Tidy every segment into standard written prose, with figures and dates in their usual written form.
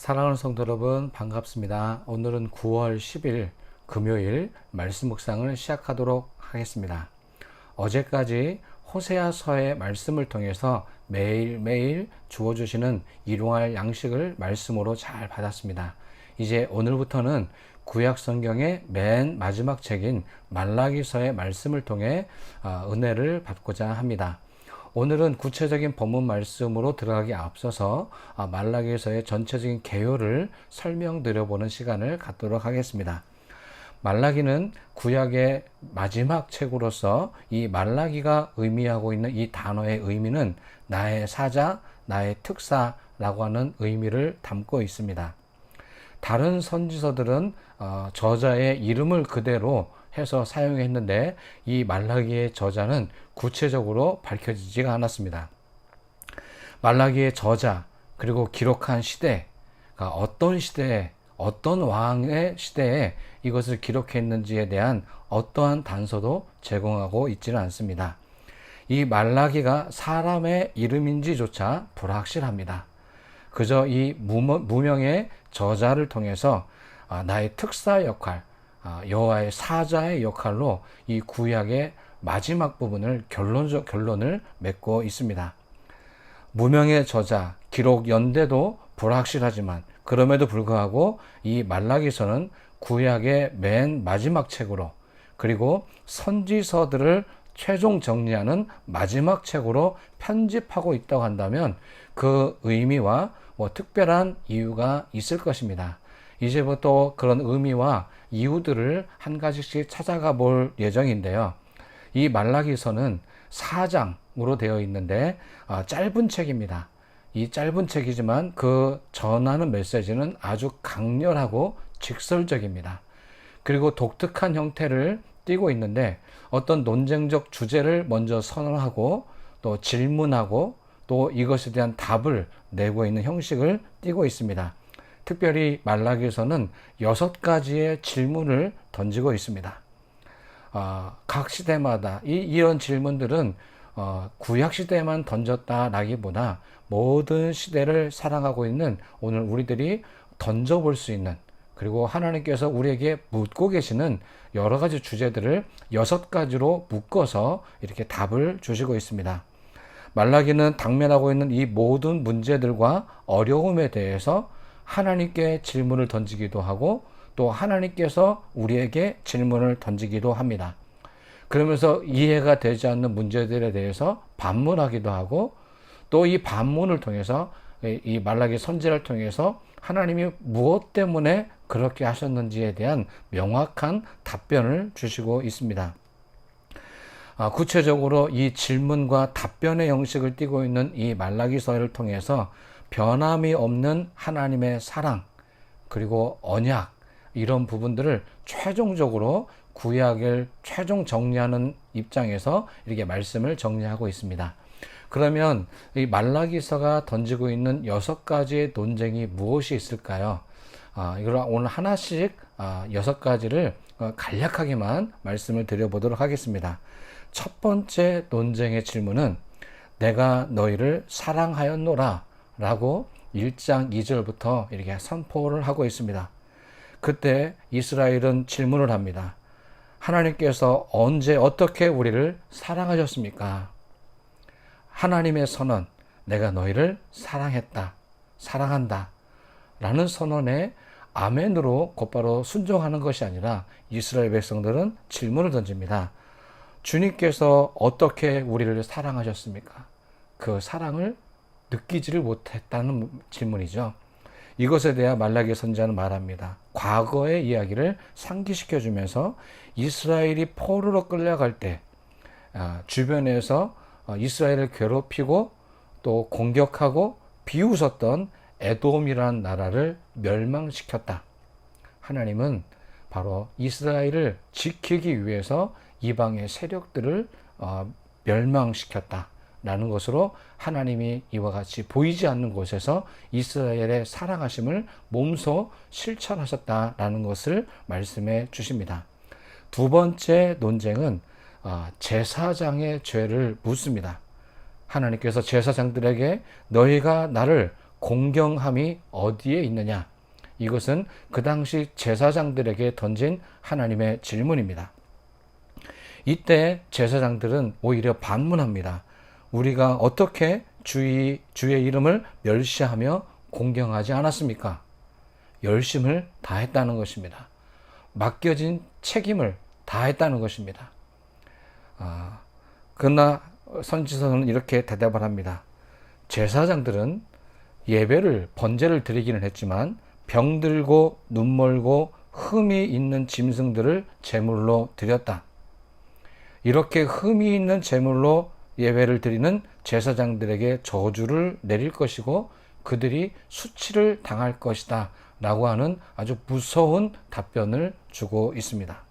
사랑하는 성도 여러분, 반갑습니다. 오늘은 9월 10일 금요일 말씀 묵상을 시작하도록 하겠습니다. 어제까지 호세아서의 말씀을 통해서 매일매일 주어주시는 일용할 양식을 말씀으로 잘 받았습니다. 이제 오늘부터는 구약 성경의 맨 마지막 책인 말라기서의 말씀을 통해 은혜를 받고자 합니다. 오늘은 구체적인 본문 말씀으로 들어가기 앞서서 말라기서의 전체적인 개요를 설명드려보는 시간을 갖도록 하겠습니다. 말라기는 구약의 마지막 책으로서 이 말라기가 의미하고 있는 이 단어의 의미는 나의 사자, 나의 특사라고 하는 의미를 담고 있습니다. 다른 선지서들은 저자의 이름을 그대로 해서 사용했는데 이 말라기의 저자는 구체적으로 밝혀지지가 않았습니다. 말라기의 저자 그리고 기록한 시대가 어떤 시대에 어떤 왕의 시대에 이것을 기록했는지에 대한 어떠한 단서도 제공하고 있지는 않습니다. 이 말라기가 사람의 이름인지조차 불확실합니다. 그저 이 무명의 저자를 통해서 나의 특사 역할, 여호와의 사자의 역할로 이 구약의 마지막 부분을 결론을 맺고 있습니다. 무명의 저자, 기록 연대도 불확실하지만 그럼에도 불구하고 이 말라기서는 구약의 맨 마지막 책으로 그리고 선지서들을 최종 정리하는 마지막 책으로 편집하고 있다고 한다면 그 의미와 특별한 이유가 있을 것입니다. 이제부터 그런 의미와 이유들을 한 가지씩 찾아가 볼 예정인데요. 이 말라기서는 4장으로 되어 있는데 짧은 책입니다. 이 짧은 책이지만 그 전하는 메시지는 아주 강렬하고 직설적입니다. 그리고 독특한 형태를 띠고 있는데 어떤 논쟁적 주제를 먼저 선언하고 또 질문하고 또 이것에 대한 답을 내고 있는 형식을 띠고 있습니다. 특별히 말라기에서는 6가지의 질문을 던지고 있습니다. 각 시대마다 이런 질문들은 구약 시대에만 던졌다라기보다 모든 시대를 살아가고 있는 오늘 우리들이 던져볼 수 있는 그리고 하나님께서 우리에게 묻고 계시는 여러 가지 주제들을 6가지로 묶어서 이렇게 답을 주시고 있습니다. 말라기는 당면하고 있는 이 모든 문제들과 어려움에 대해서 하나님께 질문을 던지기도 하고 또 하나님께서 우리에게 질문을 던지기도 합니다. 그러면서 이해가 되지 않는 문제들에 대해서 반문하기도 하고 또 이 반문을 통해서 이 말라기 선지를 통해서 하나님이 무엇 때문에 그렇게 하셨는지에 대한 명확한 답변을 주시고 있습니다. 구체적으로 이 질문과 답변의 형식을 띠고 있는 이 말라기서를 통해서 변함이 없는 하나님의 사랑 그리고 언약 이런 부분들을 최종적으로 구약을 최종 정리하는 입장에서 이렇게 말씀을 정리하고 있습니다. 그러면 이 말라기서가 던지고 있는 6가지의 논쟁이 무엇이 있을까요? 이걸 오늘 하나씩 6가지를 간략하게만 말씀을 드려보도록 하겠습니다. 첫 번째 논쟁의 질문은 내가 너희를 사랑하였노라 라고 1장 2절부터 이렇게 선포를 하고 있습니다. 그때 이스라엘은 질문을 합니다. 하나님께서 언제 어떻게 우리를 사랑하셨습니까? 하나님의 선언, 내가 너희를 사랑했다, 사랑한다 라는 선언에 아멘으로 곧바로 순종하는 것이 아니라 이스라엘 백성들은 질문을 던집니다. 주님께서 어떻게 우리를 사랑하셨습니까? 그 사랑을 느끼지를 못했다는 질문이죠. 이것에 대해 말라기 선지자는 말합니다. 과거의 이야기를 상기시켜 주면서 이스라엘이 포로로 끌려갈 때 주변에서 이스라엘을 괴롭히고 또 공격하고 비웃었던 에돔이라는 나라를 멸망시켰다. 하나님은 바로 이스라엘을 지키기 위해서 이방의 세력들을 멸망시켰다. 라는 것으로 하나님이 이와 같이 보이지 않는 곳에서 이스라엘의 사랑하심을 몸소 실천하셨다라는 것을 말씀해 주십니다. 두 번째 논쟁은 제사장의 죄를 묻습니다. 하나님께서 제사장들에게 너희가 나를 공경함이 어디에 있느냐? 이것은 그 당시 제사장들에게 던진 하나님의 질문입니다. 이때 제사장들은 오히려 반문합니다. 우리가 어떻게 주의 이름을 멸시하며 공경하지 않았습니까? 열심을 다했다는 것입니다. 맡겨진 책임을 다했다는 것입니다. 그러나 선지서는 이렇게 대답을 합니다. 제사장들은 예배를 번제를 드리기는 했지만 병들고 눈멀고 흠이 있는 짐승들을 제물로 드렸다. 이렇게 흠이 있는 제물로 예배를 드리는 제사장들에게 저주를 내릴 것이고 그들이 수치를 당할 것이다 라고 하는 아주 무서운 답변을 주고 있습니다.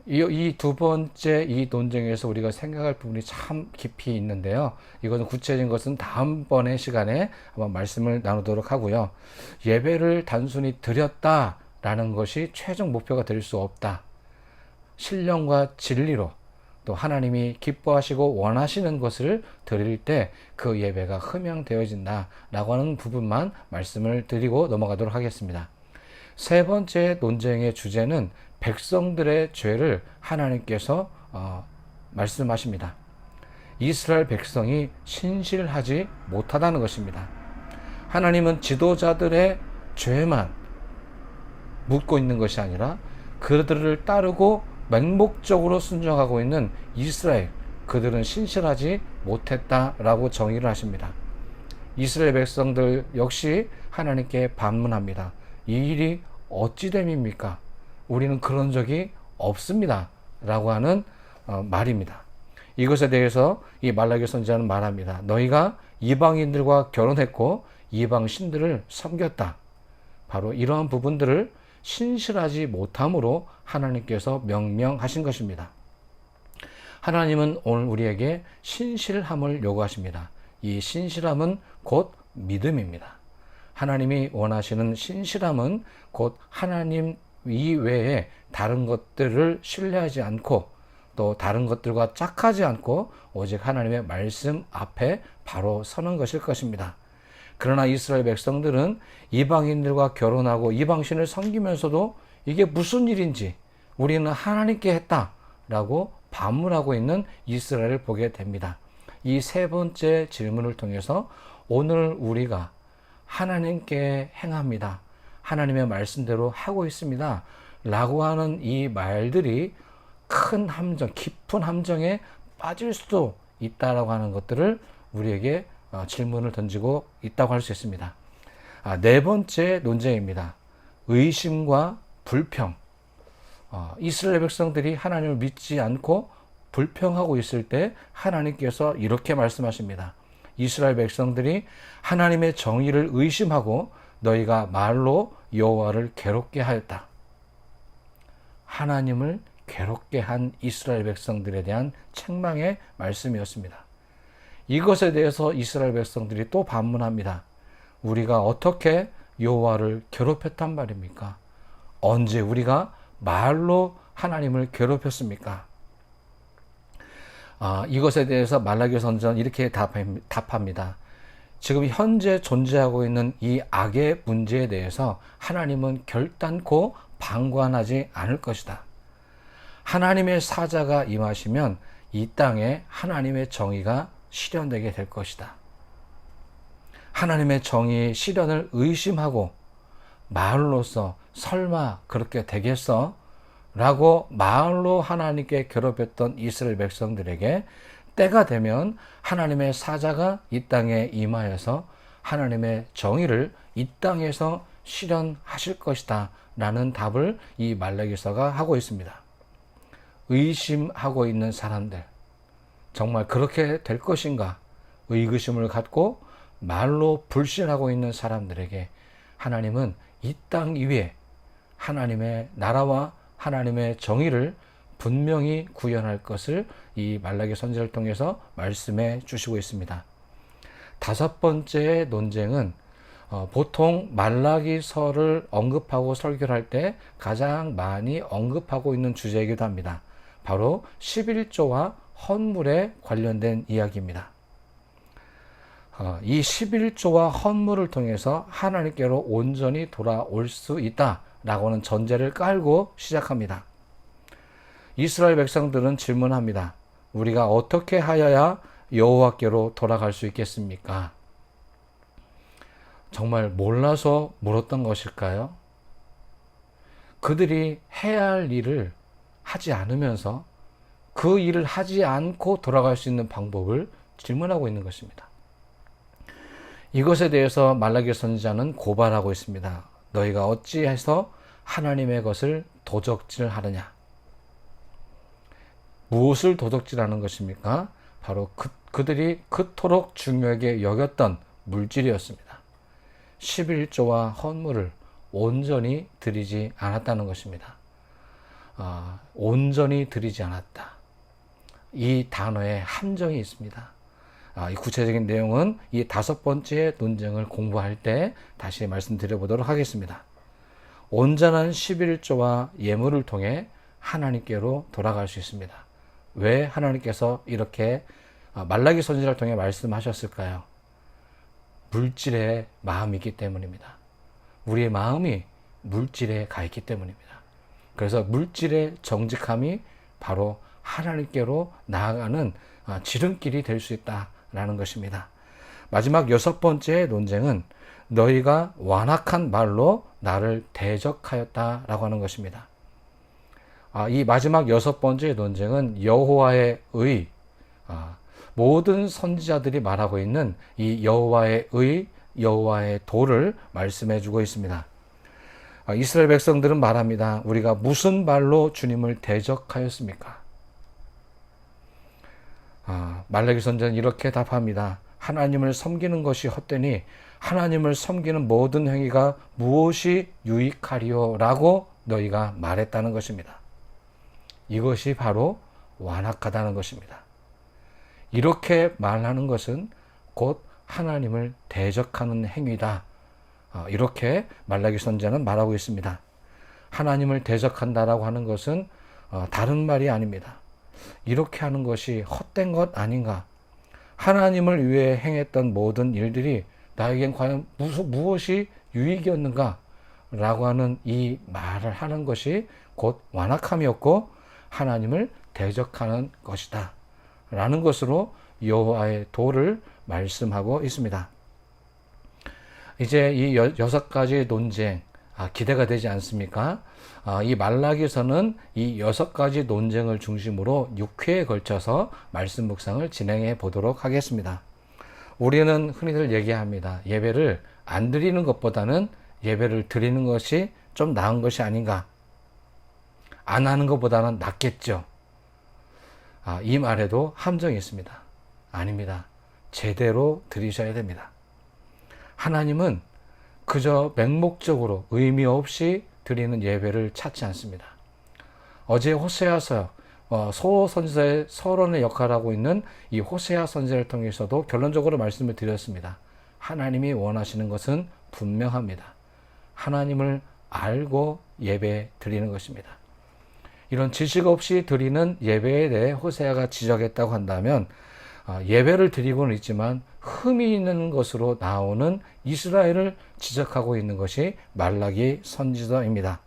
이 두 번째 이 논쟁에서 우리가 생각할 부분이 참 깊이 있는데요. 이것은 구체적인 것은 다음번의 시간에 한번 말씀을 나누도록 하고요. 예배를 단순히 드렸다라는 것이 최종 목표가 될 수 없다. 신령과 진리로 또 하나님이 기뻐하시고 원하시는 것을 드릴 때 그 예배가 흠양되어진다라고 하는 부분만 말씀을 드리고 넘어가도록 하겠습니다. 세 번째 논쟁의 주제는 백성들의 죄를 하나님께서 말씀하십니다. 이스라엘 백성이 신실하지 못하다는 것입니다. 하나님은 지도자들의 죄만 묻고 있는 것이 아니라 그들을 따르고 맹목적으로 순종하고 있는 이스라엘, 그들은 신실하지 못했다라고 정의를 하십니다. 이스라엘 백성들 역시 하나님께 반문합니다. 이 일이 어찌 됨입니까? 우리는 그런 적이 없습니다 라고 하는 말입니다. 이것에 대해서 이 말라기 선지자는 말합니다. 너희가 이방인들과 결혼했고 이방 신들을 섬겼다. 바로 이러한 부분들을 신실하지 못함으로 하나님께서 명령하신 것입니다. 하나님은 오늘 우리에게 신실함을 요구하십니다. 이 신실함은 곧 믿음입니다. 하나님이 원하시는 신실함은 곧 하나님 이외에 다른 것들을 신뢰하지 않고 또 다른 것들과 짝하지 않고 오직 하나님의 말씀 앞에 바로 서는 것일 것입니다. 그러나 이스라엘 백성들은 이방인들과 결혼하고 이방신을 섬기면서도 이게 무슨 일인지 우리는 하나님께 했다라고 반문하고 있는 이스라엘을 보게 됩니다. 이 세 번째 질문을 통해서 오늘 우리가 하나님께 행합니다. 하나님의 말씀대로 하고 있습니다. 라고 하는 이 말들이 큰 함정, 깊은 함정에 빠질 수도 있다라고 하는 것들을 우리에게 질문을 던지고 있다고 할 수 있습니다. 네 번째 논쟁입니다. 의심과 불평. 이스라엘 백성들이 하나님을 믿지 않고 불평하고 있을 때 하나님께서 이렇게 말씀하십니다. 이스라엘 백성들이 하나님의 정의를 의심하고 너희가 말로 여호와를 괴롭게 하였다. 하나님을 괴롭게 한 이스라엘 백성들에 대한 책망의 말씀이었습니다. 이것에 대해서 이스라엘 백성들이 또 반문합니다. 우리가 어떻게 여호와를 괴롭혔단 말입니까? 언제 우리가 말로 하나님을 괴롭혔습니까? 이것에 대해서 말라기 선지자는 이렇게 답합니다. 지금 현재 존재하고 있는 이 악의 문제에 대해서 하나님은 결단코 방관하지 않을 것이다. 하나님의 사자가 임하시면 이 땅에 하나님의 정의가 실현되게 될 것이다. 하나님의 정의 실현을 의심하고 말로써 설마 그렇게 되겠어? 라고 말로 하나님께 괴롭혔던 이스라엘 백성들에게 때가 되면 하나님의 사자가 이 땅에 임하여서 하나님의 정의를 이 땅에서 실현하실 것이다 라는 답을 이 말라기서가 하고 있습니다. 의심하고 있는 사람들, 정말 그렇게 될 것인가? 의구심을 갖고 말로 불신하고 있는 사람들에게 하나님은 이 땅 위에 하나님의 나라와 하나님의 정의를 분명히 구현할 것을 이 말라기 선지자를 통해서 말씀해 주시고 있습니다. 다섯 번째 논쟁은 보통 말라기서를 언급하고 설교를 할 때 가장 많이 언급하고 있는 주제이기도 합니다. 바로 11조와 헌물에 관련된 이야기입니다. 이 11조와 헌물을 통해서 하나님께로 온전히 돌아올 수 있다라고 하는 전제를 깔고 시작합니다. 이스라엘 백성들은 질문합니다. 우리가 어떻게 하여야 여호와께로 돌아갈 수 있겠습니까? 정말 몰라서 물었던 것일까요? 그들이 해야 할 일을 하지 않으면서 그 일을 하지 않고 돌아갈 수 있는 방법을 질문하고 있는 것입니다. 이것에 대해서 말라기 선지자는 고발하고 있습니다. 너희가 어찌해서 하나님의 것을 도적질하느냐? 무엇을 도적질하는 것입니까? 바로 그들이 그토록 중요하게 여겼던 물질이었습니다. 11조와 헌물을 온전히 드리지 않았다는 것입니다. 온전히 드리지 않았다. 이 단어에 함정이 있습니다. 이 구체적인 내용은 이 5번째 논쟁을 공부할 때 다시 말씀드려보도록 하겠습니다. 온전한 11조와 예물을 통해 하나님께로 돌아갈 수 있습니다. 왜 하나님께서 이렇게 말라기 선지자를 통해 말씀하셨을까요? 물질에 마음이 있기 때문입니다. 우리의 마음이 물질에 가 있기 때문입니다. 그래서 물질의 정직함이 바로 하나님께로 나아가는 지름길이 될 수 있다라는 것입니다. 마지막 6번째 논쟁은 너희가 완악한 말로 나를 대적하였다라고 하는 것입니다. 이 마지막 6번째 논쟁은 여호와의 의, 모든 선지자들이 말하고 있는 이 여호와의 의, 여호와의 도를 말씀해 주고 있습니다. 이스라엘 백성들은 말합니다. 우리가 무슨 말로 주님을 대적하였습니까? 말라기 선지자는 이렇게 답합니다. 하나님을 섬기는 것이 헛되니 하나님을 섬기는 모든 행위가 무엇이 유익하리요? 라고 너희가 말했다는 것입니다. 이것이 바로 완악하다는 것입니다. 이렇게 말하는 것은 곧 하나님을 대적하는 행위다. 이렇게 말라기 선지자는 말하고 있습니다. 하나님을 대적한다라고 하는 것은 다른 말이 아닙니다. 이렇게 하는 것이 헛된 것 아닌가? 하나님을 위해 행했던 모든 일들이 나에겐 과연 무엇이 유익이었는가? 라고 하는 이 말을 하는 것이 곧 완악함이었고 하나님을 대적하는 것이다. 라는 것으로 여호와의 도를 말씀하고 있습니다. 이제 이 6가지 논쟁 기대가 되지 않습니까? 이 말라기서는 이 6가지 논쟁을 중심으로 6회에 걸쳐서 말씀 묵상을 진행해 보도록 하겠습니다. 우리는 흔히들 얘기합니다. 예배를 안 드리는 것보다는 예배를 드리는 것이 좀 나은 것이 아닌가? 안 하는 것보다는 낫겠죠. 이 말에도 함정이 있습니다. 아닙니다. 제대로 드리셔야 됩니다. 하나님은 그저 맹목적으로 의미 없이 드리는 예배를 찾지 않습니다. 어제 호세아서 소 선지자의 서론의 역할을 하고 있는 이 호세아 선지자를 통해서도 결론적으로 말씀을 드렸습니다. 하나님이 원하시는 것은 분명합니다. 하나님을 알고 예배 드리는 것입니다. 이런 지식 없이 드리는 예배에 대해 호세아가 지적했다고 한다면 예배를 드리고는 있지만 흠이 있는 것으로 나오는 이스라엘을 지적하고 있는 것이 말라기 선지자입니다.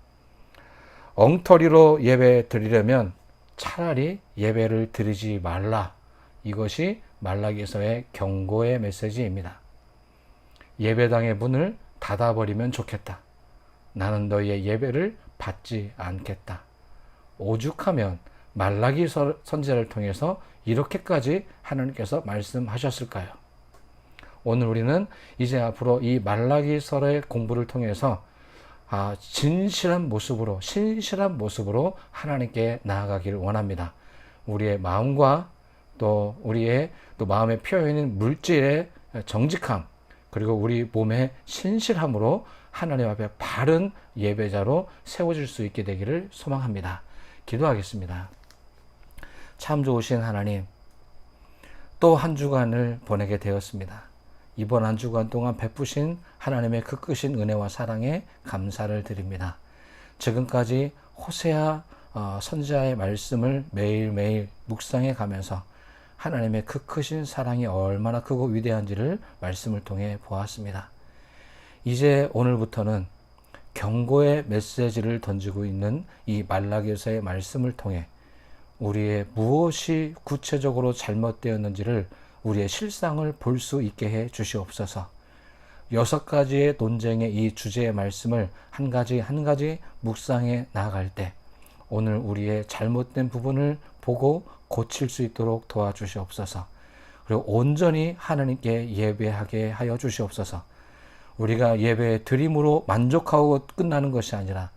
엉터리로 예배 드리려면 차라리 예배를 드리지 말라. 이것이 말라기서의 경고의 메시지입니다. 예배당의 문을 닫아버리면 좋겠다. 나는 너희의 예배를 받지 않겠다. 오죽하면 말라기 선지자를 통해서 이렇게까지 하나님께서 말씀하셨을까요? 오늘 우리는 이제 앞으로 이 말라기서의 공부를 통해서 진실한 모습으로, 신실한 모습으로 하나님께 나아가기를 원합니다. 우리의 마음과 또 우리의 또 마음의 표현인 물질의 정직함, 그리고 우리 몸의 신실함으로 하나님 앞에 바른 예배자로 세워질 수 있게 되기를 소망합니다. 기도하겠습니다. 참 좋으신 하나님, 또 한 주간을 보내게 되었습니다. 이번 한 주간 동안 베푸신 하나님의 그 크신 은혜와 사랑에 감사를 드립니다. 지금까지 호세아 선지자의 말씀을 매일매일 묵상해 가면서 하나님의 그 크신 사랑이 얼마나 크고 위대한지를 말씀을 통해 보았습니다. 이제 오늘부터는 경고의 메시지를 던지고 있는 이 말라기서의 말씀을 통해 우리의 무엇이 구체적으로 잘못되었는지를 우리의 실상을 볼 수 있게 해 주시옵소서. 6가지의 논쟁의 이 주제의 말씀을 한 가지 한 가지 묵상해 나아갈 때 오늘 우리의 잘못된 부분을 보고 고칠 수 있도록 도와주시옵소서. 그리고 온전히 하나님께 예배하게 하여 주시옵소서. 우리가 예배 드림으로 만족하고 끝나는 것이 아니라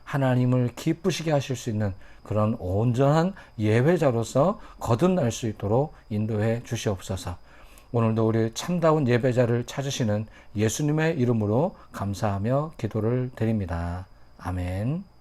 하나님을 기쁘시게 하실 수 있는 그런 온전한 예배자로서 거듭날 수 있도록 인도해 주시옵소서. 오늘도 우리 참다운 예배자를 찾으시는 예수님의 이름으로 감사하며 기도를 드립니다. 아멘.